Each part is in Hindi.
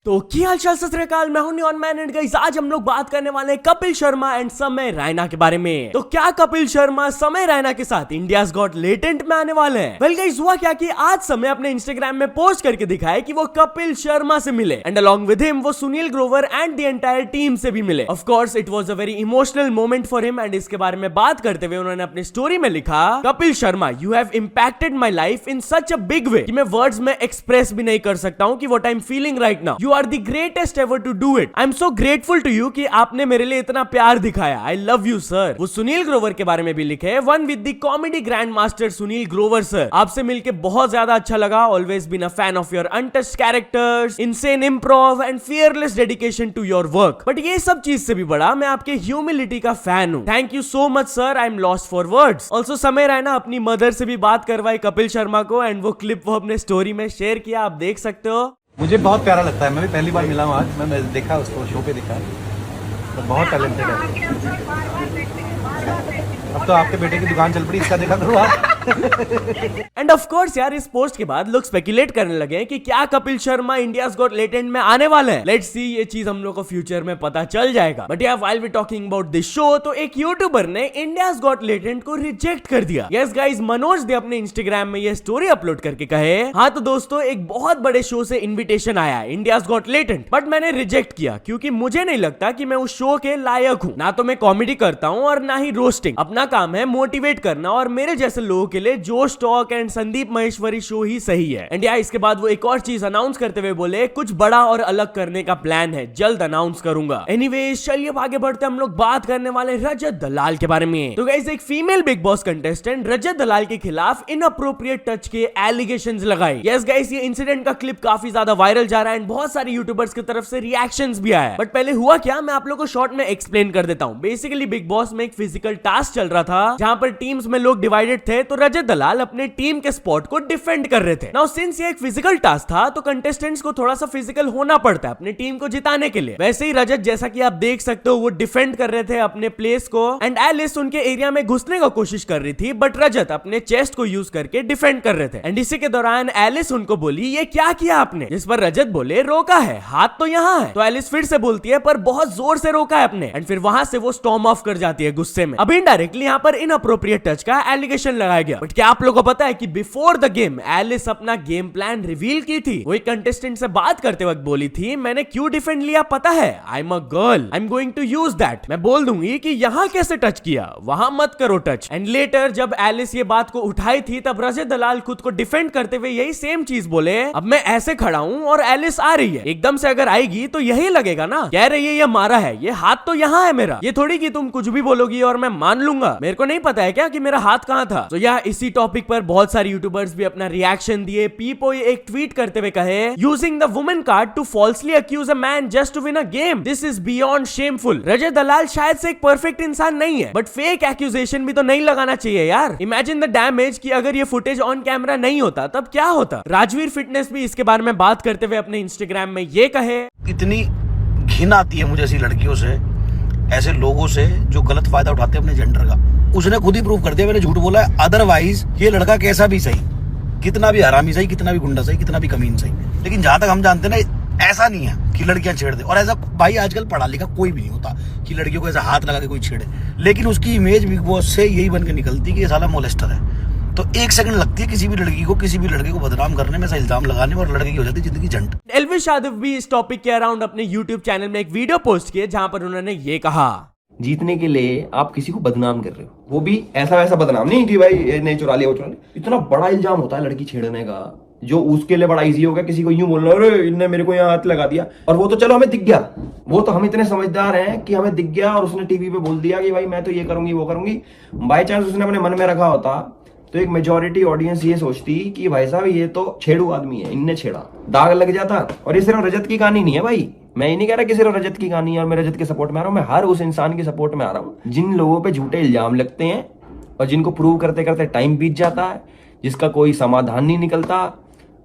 तो क्या हाल चाल सत श्री अकाल, मैं हूं न्यून मैन एंड गाइस आज हम लोग बात करने वाले हैं कपिल शर्मा एंड समय रैना के बारे में। तो क्या कपिल शर्मा समय रैना के साथ इंडियाज गॉट लेटेंट में आने वाले हैं? वेल गाइस हुआ क्या कि आज समय अपने इंस्टाग्राम में पोस्ट करके दिखाए कि वो कपिल शर्मा से मिले एंड अलॉन्ग विद हिम वो Sunil Grover and the entire team से भी मिले। Of course it was a very emotional moment for him and इसके बारे में बात करते हुए उन्होंने अपनी स्टोरी में लिखा, Kapil Sharma you have impacted my life in such a big way कि मैं वर्ड्स में एक्सप्रेस भी नहीं कर सकता हूं कि what I am feeling right now. You are the greatest ever to do it. I'm so grateful to you कि आपने मेरे लिए इतना प्यार दिखाया. I love you sir. वो सुनील ग्रोवर के बारे में भी लिखे, one with the comedy grand master Sunil Grover sir. आपसे मिलके बहुत ज्यादा अच्छा लगा. Always been a fan of your untouched characters, insane improv and fearless dedication to your work. But ये सब चीज से भी बड़ा मैं आपके ह्यूमिलिटी का फैन हूँ. Thank you so much sir. I'm lost for words. Also समय रैना अपनी मदर से भी बात करवाई कपिल शर्मा को एंड वो क्लिप वो अपने स्टोरी में शेयर किया. आप देख सकते हो. मुझे बहुत प्यारा लगता है. मैं भी पहली बार मिला हूँ आज. मैं देखा उसको शो पे देखा, तो बहुत टैलेंटेड है. अब तो आपके बेटे की दुकान चल पड़ी, इसका देखा करो आप. एंड ऑफ कोर्स यार इस पोस्ट के बाद लोग स्पेकुलेट करने लगे कि क्या Kapil Sharma India's got latent में आने वाले हैं. लेट्स सी, ये चीज हम लोग को फ्यूचर में पता चल जाएगा. बट यार while we talking about this show, तो एक यूट्यूबर ने इंडियाज गॉट लेटेंट को रिजेक्ट कर दिया. यस गाइस, मनोज दे अपने इंस्टाग्राम में ये स्टोरी अपलोड करके कहे, हाँ तो दोस्तों एक बहुत बड़े शो से इन्विटेशन आया है इंडियाज गॉट लेटेंट, बट मैंने रिजेक्ट किया क्योंकि मुझे नहीं लगता कि मैं उस शो के लायक हूँ. ना तो मैं कॉमेडी करता हूँ और ना ही रोस्टिंग. अपना काम है मोटिवेट करना और मेरे जैसे लोगों के लिए Josh talk and Sandeep Maheshwari show ही सही है. एंड यार इसके बाद वो एक और चीज अनाउंस करते हुए बोले, कुछ बड़ा और अलग करने का प्लान है, जल्द अनाउंस करूंगा. एनीवेज चलिए आगे बढ़ते हम लोग बात करने वाले रजत दलाल के बारे में. तो गाइस एक फीमेल बिग बॉस कंटेस्टेंट रजत दलाल के खिलाफ इनअप्रोप्रिएट टच के एलिगेशंस लगाए. यस गाइस ये इंसिडेंट का क्लिप काफी ज्यादा वायरल जा रहा है एंड बहुत सारे यूट्यूबर्स की तरफ से रिएक्शंस भी आया. बट पहले हुआ क्या, मैं आप लोगों को शॉर्ट में एक्सप्लेन कर देता हूं. बेसिकली बिग बॉस में एक फिजिकल टास्क चल रहा था जहां पर टीम्स में लोग डिवाइडेड थे, तो रजत दलाल अपने टीम के स्पॉट को डिफेंड कर रहे थे. नाउ सिंस ये एक फिजिकल टास्क था तो कंटेस्टेंट्स को थोड़ा सा फिजिकल होना पड़ता है अपनी टीम को जिताने के लिए. वैसे ही रजत जैसा कि आप देख सकते हो वो डिफेंड कर रहे थे अपने प्लेस को एंड एलिस उनके एरिया में घुसने का कोशिश कर रही थी, बट रजत अपने चेस्ट को यूज करके डिफेंड कर रहे थे. एंड इसी के दौरान एलिस उनको बोली, ये क्या किया आपने? जिस पर रजत बोले, रोका है, हाथ तो यहाँ है. तो एलिस फिर से बोलती है, पर बहुत जोर से रोका है आपने. एंड फिर वहां से वो स्टॉर्म ऑफ कर जाती है गुस्से में. अब इनडायरेक्टली यहाँ पर इनअप्रोप्रिएट टच का एलिगेशन लगाया गया. बट क्या आप लोगों को पता है कि बिफोर द गेम एलिस अपना गेम प्लान रिवील की थी. वो एक कंटेस्टेंट से बात करते वक्त बोली थी, मैंने क्यों डिफेंड लिया पता है? I am a girl, I am going to use that. मैं बोल दूंगी कि यहाँ कैसे टच किया, वहां मत करो टच. एंड लेटर जब एलिस ये बात को उठाई थी तब रजत दलाल खुद को डिफेंड करते हुए यही सेम चीज बोले, अब मैं ऐसे खड़ा हूं और एलिस आ रही है, एकदम से अगर आएगी तो यही लगेगा ना, कह रही है ये मारा है, ये हाथ तो यहाँ है मेरा. ये थोड़ी कि तुम कुछ भी बोलोगी और मैं मान लूंगा. मेरे को नहीं पता है क्या कि मेरा हाथ कहाँ था. तो यार इसी टॉपिक पर बहुत सारे यूट्यूबर्स भी अपना रिएक्शन दिए. पीपो एक ट्वीट करते हुए कहे, using the women card to falsely accuse a man just to win a game, this is beyond shameful. Rajat Dalal शायद से एक परफेक्ट इंसान नहीं है, बट फेक एक्यूजेशन भी तो नहीं लगाना चाहिए यार. इमेजिन द डैमेज कि अगर ये फुटेज ऑन कैमरा नहीं होता तब क्या होता. राजवीर फिटनेस भी इसके बारे में बात करते हुए अपने इंस्टाग्राम में ये कहे, इतनी घिन आती है मुझे ऐसी लड़कियों से, ऐसे लोगों से जो गलत फायदा उठाते हैं अपने जेंडर का. उसने खुद ही प्रूव कर दिया, मैंने झूठ बोला है. अदरवाइज ये लड़का कैसा भी सही, कितना भी हरामी सही, कितना भी गुंडा सही, कितना भी कमीन सही, लेकिन जहां तक हम जानते हैं ना, ऐसा नहीं है कि लड़कियां छेड़ दे. और ऐसा भाई आजकल पढ़ा लिखा कोई भी नहीं होता कि लड़कियों को ऐसा हाथ लगा के कोई छेड़े. लेकिन उसकी इमेज बिग बॉस से यही बन के निकलती कि ये साला मोलेस्टर है. तो एक सेकंड लगती है किसी भी लड़की को, किसी भी लड़के को बदनाम करने में, ऐसा इल्जाम लगाने में, और लड़के की हो जाती है जिंदगी झंड. एल्विश यादव भी इस टॉपिक के अराउंड अपने यूट्यूब चैनल में एक वीडियो पोस्ट किए जहां पर उन्होंने ये कहा, जीतने के लिए आप किसी को बदनाम कर रहे हो, वो भी ऐसा वैसा बदनाम नहीं कि भाई नहीं चुरा लिया वो चुरा लिया. इतना बड़ा इल्जाम होता है लड़की छेड़ने का, जो उसके लिए बड़ा इजी हो गया किसी को यूं बोलना, अरे इनने मेरे को यहाँ हाथ लगा दिया. और वो तो चलो हमें दिख गया, वो तो हम इतने समझदार हैं कि हमें दिख गया और उसने टीवी पे बोल दिया कि भाई मैं तो ये करूंगी वो करूंगी. बाय चांस उसने अपने मन में रखा होता तो एक मेजोरिटी ऑडियंस ये सोचती कि भाई साहब ये तो छेड़ू आदमी है, इनने छेड़ा, दाग लग जाता. और ये सिर्फ रजत की कहानी नहीं है भाई, मैं ये नहीं कह रहा कि सिर्फ रजत की कहानी है और मैं रजत के सपोर्ट में आ रहा हूँ. मैं हर उस इंसान के सपोर्ट में आ रहा हूँ जिन लोगों पे झूठे इल्जाम लगते हैं और जिनको प्रूव करते करते टाइम बीत जाता है, जिसका कोई समाधान नहीं निकलता,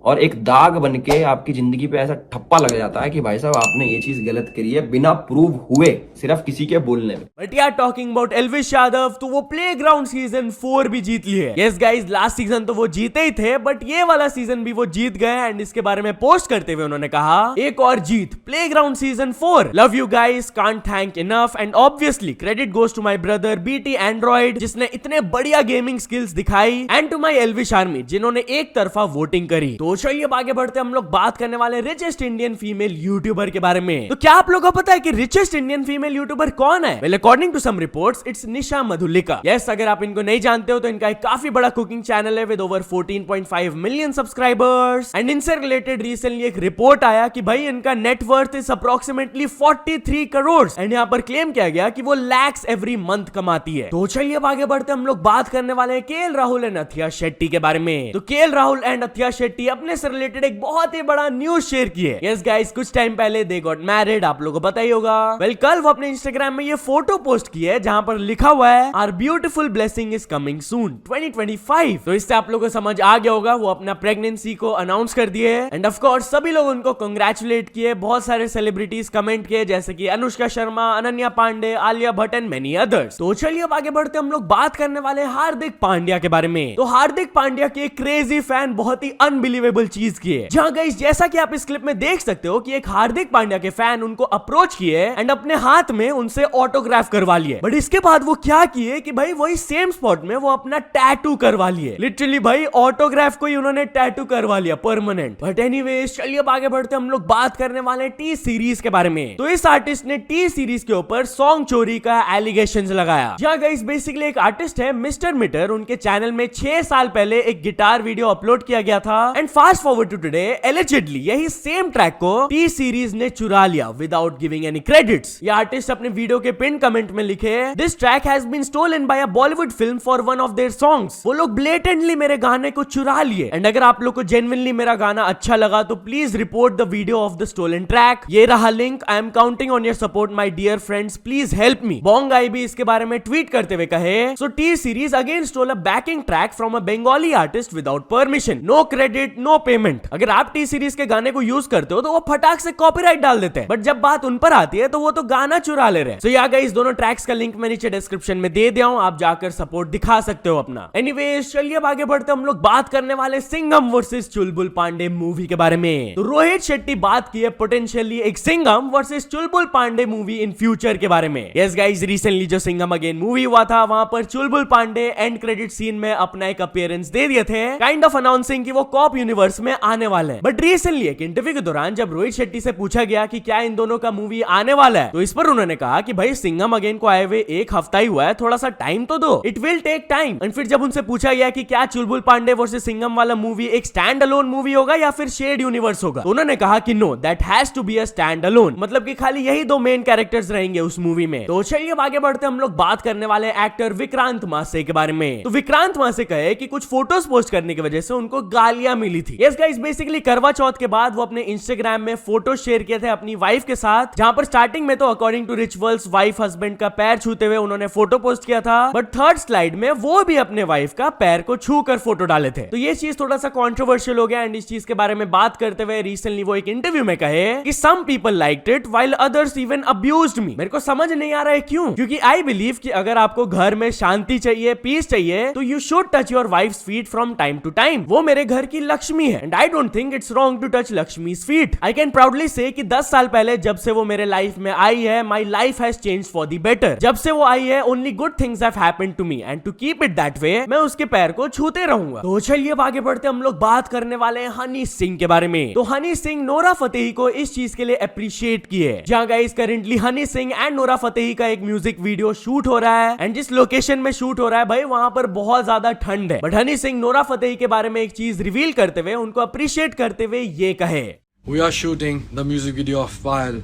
और एक दाग बन के आपकी जिंदगी पे ऐसा ठप्पा लग जाता है कि भाई साहब आपने ये चीज गलत करी है बिना प्रूव हुए, सिर्फ किसी के बोलने में। बट यार टॉकिंग अबाउट एल्विश यादव, तो वो प्लेग्राउंड सीजन 4 भी जीत लिए। यस गाइस, लास्ट सीजन तो वो जीते ही थे, बट ये वाला सीजन भी वो जीत गए। एंड इसके बारे में पोस्ट करते हुए उन्होंने कहा, एक और जीत, playground season 4, love you guys, can't thank enough, and obviously credit goes to my brother BT Android, जिसने इतने बढ़िया गेमिंग स्किल्स दिखाई, and to my Elvish army, जिन्होंने एक तरफा वोटिंग करी। तो चलिए अब आगे बढ़ते हम लोग बात करने वाले रिचेस्ट इंडियन फीमेल यूट्यूबर के बारे में। तो क्या आप लोगों को पता है कि रिचेस्ट इंडियन फीमेल यूट्यूबर कौन है? Well, according to some reports, it's Nisha Madhulika. Yes, अगर आप इनको नहीं जानते हो तो इनका एक काफी बड़ा कुकिंग चैनल है with over 14.5 million subscribers. And इनसे रिलेटेड रिसेंटली एक रिपोर्ट आया कि भाई इनका net worth is approximately 43 crore, and यहाँ पर क्लेम किया गया कि वो लैक्स एवरी मंथ कमाती है। तो चलिए अब आगे बढ़ते हम लोग बात करने वाले हैं केएल राहुल एंड अथिया शेट्टी के बारे में। तो केएल राहुल एंड अथिया शेट्टी अपने से रिलेटेड एक बहुत ही बड़ा न्यूज शेयर किए। यस गाइस, कुछ टाइम पहले दे गॉट मैरिड, आप लोगों को पता ही होगा। वेल, कल वो अपने इंस्टाग्राम में ये फोटो पोस्ट की है जहां पर लिखा हुआ है, our beautiful blessing is coming soon 2025। तो इससे आप लोगों को समझ आ गया होगा वो अपना प्रेगनेंसी को अनाउंस कर दिए। एंड ऑफ कोर्स सभी लोग उनको कांग्रेचुलेट किए, बहुत सारे सेलिब्रिटीज कमेंट किए जैसे कि Anushka Sharma, Ananya Pandey, Alia Bhatt and many others. तो चलिए अब आगे बढ़ते हम लोग बात करने वाले हार्दिक पांड्या के बारे में। तो हार्दिक पांड्या के एक क्रेजी फैन बहुत ही अनबिलीवेबल चीज की है, जहां गाइस जैसा कि आप इस क्लिप में देख सकते हो कि एक हार्दिक पांड्या के फैन उनको अप्रोच किए एंड अपने हाथ में उनसे ऑटोग्राफ करवा लिए। बट इसके बाद वो क्या किए कि भाई वही सेम स्पॉट में वो अपना टैटू करवा लिए। लिटरली भाई ऑटोग्राफ को ही उन्होंने टैटू करवा लिया परमानेंट। बट एनीवेज, चलिए अब आगे बढ़ते हम लोग बात करने वाले टी सीरीज के बारे में। तो इस आर्टिस्ट ने टी सीरीज के ऊपर सॉन्ग चोरी का एलिगेशंस लगाया। जहां गाइस बेसिकली एक आर्टिस्ट है मिस्टर मीटर, उनके चैनल में 6 साल पहले एक गिटार वीडियो अपलोड किया गया था। And fast forward to today, allegedly यही सेम ट्रैक को टी सीरीज ने चुरा लिया विदाउट गिविंग एनी क्रेडिट्स। ये आर्टिस्ट अपने वीडियो के पिन कमेंट में लिखे, this track has been stolen by a Bollywood film for one of their songs. वो लोग ब्लेटेंटली मेरे गाने को चुरा लिए। एंड अगर आप लोग को जेन्युइनली मेरा गाना अच्छा लगा तो please report the video of the stolen track. ये रहा link, I am counting on your support my dear friends, please help me. Bong guy भी इसके बारे में ट्वीट करते हुए कहे, so T series again stole a backing track from a Bengali artist without permission, no credit no payment. अगर आप टी सीरीज के गाने को यूज करते हो तो वो फटाक से कॉपीराइट डाल देते हैं, बट जब बात उन पर आती है तो वो तो गाना चुरा ले रहे हैं। सो या गाइस, दोनों ट्रैक्स का लिंक मैं नीचे डिस्क्रिप्शन में दे दिया हूं, आप जाकर सपोर्ट दिखा सकते हो अपना। एनीवेज, चलिए अब आगे बढ़ते हम लोग बात करने वाले सिंघम वर्सेस चुलबुल पांडे मूवी के बारे में। तो रोहित शेट्टी बात की है पोटेंशियली एक Singham versus Chulbul Pandey movie in future के बारे में। यस गाइस, रिसेंटली जो सिंघम अगेन मूवी हुआ था वहां पर चुलबुल पांडे एंड क्रेडिट सीन में अपना एक अपीयरेंस दे दिए थे, काइंड ऑफ अनाउंसिंग कि वो कॉप यूनिवर्स में आने वाले हैं। बट रिसेंटली एक इंटरव्यू के दौरान जब रोहित शेट्टी से पूछा गया कि क्या इन दोनों का मूवी आने वाला है, तो इस पर उन्होंने कहा कि भाई सिंघम अगेन को आए हुए एक हफ्ता ही हुआ है, थोड़ा सा टाइम तो दो, it will take time. And फिर जब उनसे पूछा गया कि क्या चुलबुल पांडे वर्सेस सिंघम वाला मूवी एक स्टैंड अलोन मूवी होगा या फिर शेयर्ड यूनिवर्स होगा, तो उन्होंने कहा कि no, that has to be a stand alone, मतलब कि खाली यही दो मेन कैरेक्टर्स रहेंगे उस मूवी में। तो चलिए अब आगे बढ़ते हम लोग बात करने वाले एक्टर विक्रांत मासे के बारे में। तो विक्रांत मासे कहे कि कुछ फोटोज पोस्ट करने की वजह से उनको गालियां मिली थी। यस गाइस, बेसिकली करवा चौथ के बाद वो अपने इंस्टाग्राम में फोटो शेयर किए थे अपनी वाइफ के साथ, जहां पर स्टार्टिंग में तो according to rituals wife husband का पैर छूते हुए उन्होंने फोटो पोस्ट किया था, बट थर्ड स्लाइड में वो भी अपने वाइफ का पैर को छू कर फोटो डाले थे। तो ये चीज थोड़ा सा कंट्रोवर्शियल हो गया। एंड इस चीज के बारे में बात करते हुए रिसेंटली वो एक इंटरव्यू में कहे कि some people liked it while others even abused me. मेरे को समझ नहीं आ रहा है क्यों, क्योंकि आई बिलीव कि अगर आपको घर में शांति चाहिए, पीस चाहिए, तो you should touch your wife's feet from time to time. वो मेरे घर की लक्ष्मी है and I don't think it's wrong to touch Lakshmi's feet. I can proudly say कि 10 साल पहले जब से वो मेरे लाइफ में आई है, my life has changed for the better. जब से वो आई है only good things have happened to me and to keep it that way मैं उसके पैर को छूते रहूंगा। तो चलिए अब आगे बढ़ते हम लोग बात करने वाले हैं हनी सिंह के बारे में। तो हनी सिंह नोरा फतेही को इस चीज के लिए अप्रिशिएट किए, जहां guys currently Honey Singh and Nora Fatehi का एक म्यूजिक वीडियो शूट हो रहा है। एंड जिस लोकेशन में शूट हो रहा है भाई वहां पर बहुत ज्यादा ठंड है, but Honey Singh Nora Fatehi के बारे में एक चीज रिवील करते हुए उनको अप्रिशिएट करते हुए ये कहे, We are shooting the music video of File,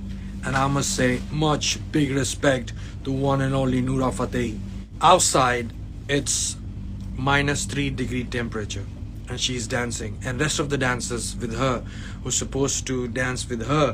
and I must say much big respect to one and only Noora Fateh. Outside it's -3-degree temperature and she's dancing, and rest of the dancers with her who's supposed to dance with her,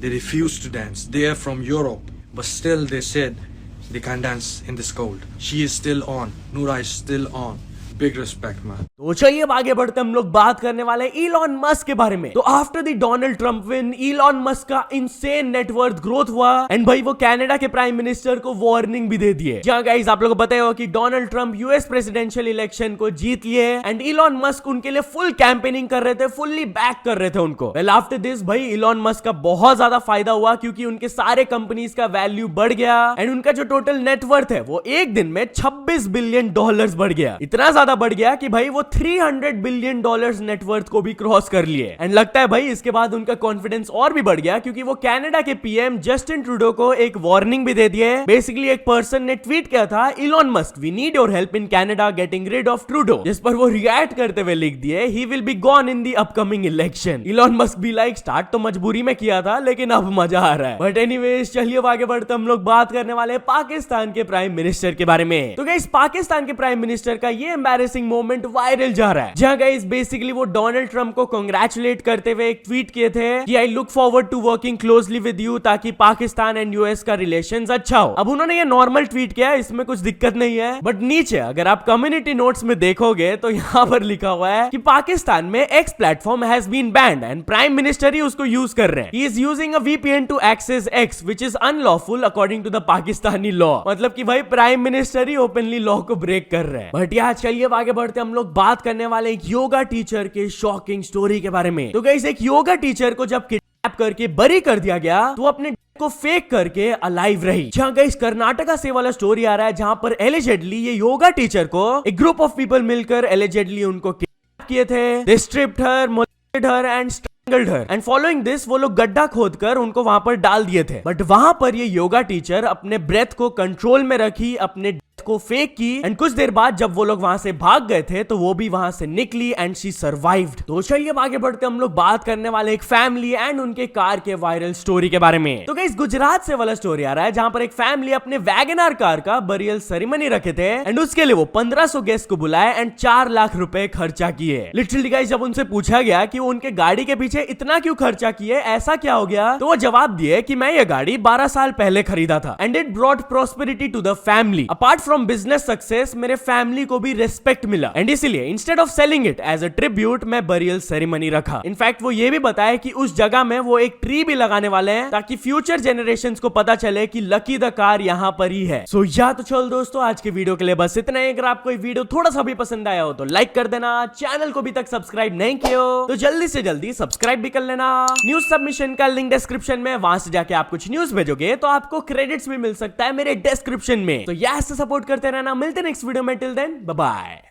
they refused to dance. They are from Europe, but still they said they can't dance in this cold. She is still on. Noora is still on. Big respect, man. तो चलिए अब आगे बढ़ते हम लोग बात करने वाले इलॉन मस्क के बारे में। तो after the Donald Trump win, Elon Musk का इनसेन नेटवर्थ ग्रोथ हुआ एंड भाई वो कनाडा के प्राइम मिनिस्टर को वार्निंग भी दे दिए। जहां गाइस आप लोगों को पता है कि Donald Trump US presidential election को जीत लिए एंड इलॉन मस्क उनके लिए फुल कैंपेनिंग कर रहे थे, फुल्ली बैक कर रहे थे उनको। वेल आफ्टर दिस भाई इलॉन मस्क का बहुत ज्यादा फायदा हुआ क्योंकि उनके सारे कंपनीज का वैल्यू बढ़ गया एंड उनका जो टोटल नेटवर्थ है वो एक दिन में $26 बिलियन बढ़ गया। इतना ज्यादा बढ़ गया कि भाई वो $300 बिलियन नेटवर्थ को भी क्रॉस कर लिए एंड लगता है भाई इसके बाद उनका कॉन्फिडेंस और भी बढ़ गया क्योंकि वो कनाडा के पीएम जस्टिन ट्रूडो को एक वार्निंग भी दे दिए। बेसिकली एक पर्सन ने ट्वीट किया था, Elon Musk we need your help in Canada getting rid of Trudeau, जिस पर वो रिएक्ट करते हुए लिख दिए he will be gone in the upcoming election. Elon Musk भी लाइक स्टार्ट तो मजबूरी में किया था लेकिन अब मजा आ रहा है। बट एनीवेज चलिए आगे बढ़ते हम लोग बात करने वाले पाकिस्तान के प्राइम मिनिस्टर के बारे में। तो गाइस पाकिस्तान के प्राइम मिनिस्टर का ये एम्बैरेसिंग मोमेंट वायरल जा रहा है, जहां गाइस बेसिकली वो डोनाल्ड ट्रम्प को कांग्रेचुलेट करते हुए एक ट्वीट किए थे कि I look forward to working closely with you, ताकि पाकिस्तान एंड यूएस का रिलेशंस अच्छा हो। अब उन्होंने ये नॉर्मल ट्वीट किया, इसमें कुछ दिक्कत नहीं है, बट नीचे अगर आप कम्युनिटी नोट्स में देखोगे तो यहाँ पर लिखा हुआ है कि पाकिस्तान में X platform has been banned and prime minister ही उसको यूज कर रहे हैं। He is using a VPN to access X which is unlawful according to the Pakistani law. मतलब कि भाई प्राइम मिनिस्टर ही ओपनली लॉ को ब्रेक कर रहे हैं। बट यार चलिए आगे बढ़ते हम लोग बात करने वाले एक योगा टीचर के शॉकिंग स्टोरी के बारे में। तो गाइस एक योगा टीचर को जब किडनैप करके बरी कर दिया गया तो अपने को फेक करके अलाइव रही। जहां गाइस कर्नाटका से वाला स्टोरी आ रहा है जहां पर एलिजेडली ये योगा टीचर को एक ग्रुप ऑफ पीपल मिलकर एलिजेडली उनको किडनैप किए थे। They stripped her, molested her and strangled her and following this वो लोग गड्ढा खोदकर उनको वहां पर डाल दिए थे। बट वहां पर ये योगा टीचर अपने ब्रेथ को कंट्रोल में रखी, अपने को फेक की एंड कुछ देर बाद जब वो लोग वहां से भाग गए थे तो वो भी वहां से निकली एंड शी सर्वाइव्ड। तो चलिए आगे बढ़ते हम लोग बात करने वाले एक फैमिली एंड उनके कार के वायरल स्टोरी के बारे में। तो गाइस गुजरात से वाला स्टोरी आ रहा है जहां पर एक फैमिली अपने वैगनआर कार का बरियल सेरेमनी रखे थे एंड उसके लिए वो 1500 गेस्ट को बुलाए एंड 4 लाख रुपए खर्चा किए। लिटरली गाइस जब उनसे पूछा गया कि वो उनके गाड़ी के पीछे इतना क्यों खर्चा किए, ऐसा क्या हो गया, तो वो जवाब दिए कि मैं ये गाड़ी 12 साल पहले खरीदा था and it brought prosperity to the family. Apart from business success मेरे फैमिली को भी रिस्पेक्ट मिला एंड इसीलिए instead of selling it as a tribute मैं बरियल सेरेमनी रखा। इनफैक्ट वो ये भी बताया कि उस जगह में वो एक ट्री भी लगाने वाले हैं ताकि फ्यूचर जनरेशंस को पता चले कि लकी द कार यहाँ पर ही है। सो या तो चल दोस्तों आज के वीडियो के लिए बस इतना ही। अगर आपको ये वीडियो थोड़ा सा भी पसंद आया हो तो लाइक कर देना, चैनल को अभी तक सब्सक्राइब नहीं किया हो तो जल्दी से जल्दी सब्सक्राइब भी कर लेना। न्यूज सबमिशन का लिंक डिस्क्रिप्शन में, वहां से जाके आप कुछ न्यूज भेजोगे तो आपको क्रेडिट्स भी मिल सकता है मेरे डिस्क्रिप्शन में। तो यहाँ से सपोर्ट करते रहना। मिलते नेक्स्ट वीडियो में, टिल देन बाय बाय।